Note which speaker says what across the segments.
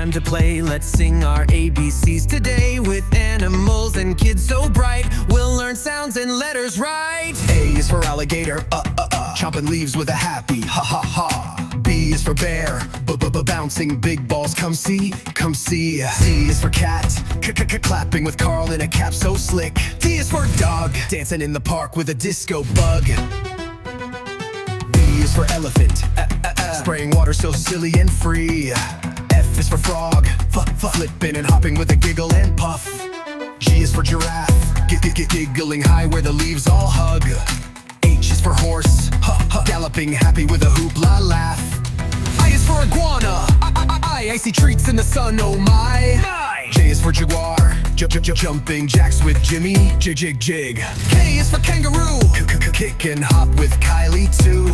Speaker 1: time to play. Let's sing our ABCs today. With animals and kids so bright, we'll learn sounds and letters right.
Speaker 2: A is for alligator, chomping leaves with a happy ha. B is for bear, bouncing big balls, come see. C is for cat, clapping with Carl in a cap so slick. D is for dog, dancing in the park with a disco bug. E is for elephant, spraying water so silly and free. F is for frog, flipping and hopping with a giggle and puff. G is for giraffe, giggling high where the leaves all hug. H is for horse, galloping happy with a hoopla laugh. I is for iguana, I see treats in the sun, oh my. J is for jaguar, jumping jacks with Jimmy, jig. K is for kangaroo, kick and hop with Kylie too.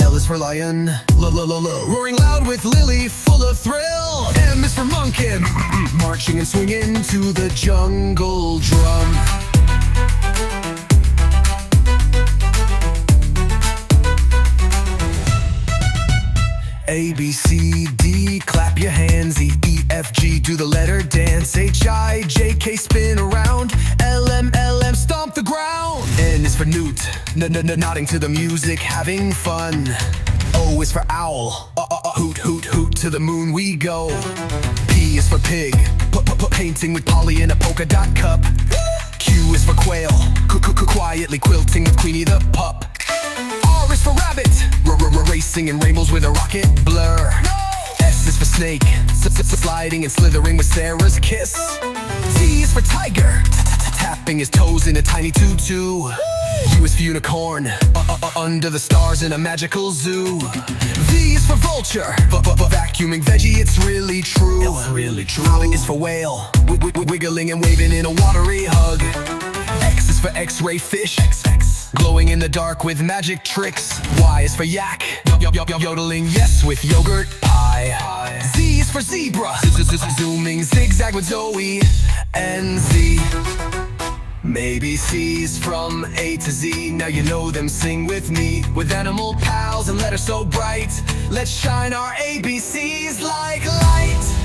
Speaker 2: L is for lion, roaring loud with Lily, full of thrill. M is for monkey, marching and swinging to the jungle drum. A, B, C, D, clap your hands. E, F, G, do the letter dance. H, I, J, K, spin around. L, M, stomp the ground. N is for newt, nodding to the music, having fun. O is for owl, hoot, to the moon we go. P is for pig, painting with Polly in a polka dot cup. Q is for quail, quietly quilting with Queenie the pup. R is for rabbit, racing in rainbows with a rocket blur. S is for snake, sliding and slithering with Sarah's kiss. T is for tiger, tapping his toes in a tiny tutu. U is for unicorn, under the stars in a magical zoo. V is for vulture, vacuuming veggie, it's really true. I is for whale, wiggling and waving in a watery hug. X is for X-ray fish, glowing in the dark with magic tricks. Y is for yak, yodeling yes with yogurt pie. Z is for zebra, zooming zigzag with Zoe and Z. Maybe C's from A to Z, now you know them, sing with me. With animal pals and letters so bright, let's shine our ABCs like light.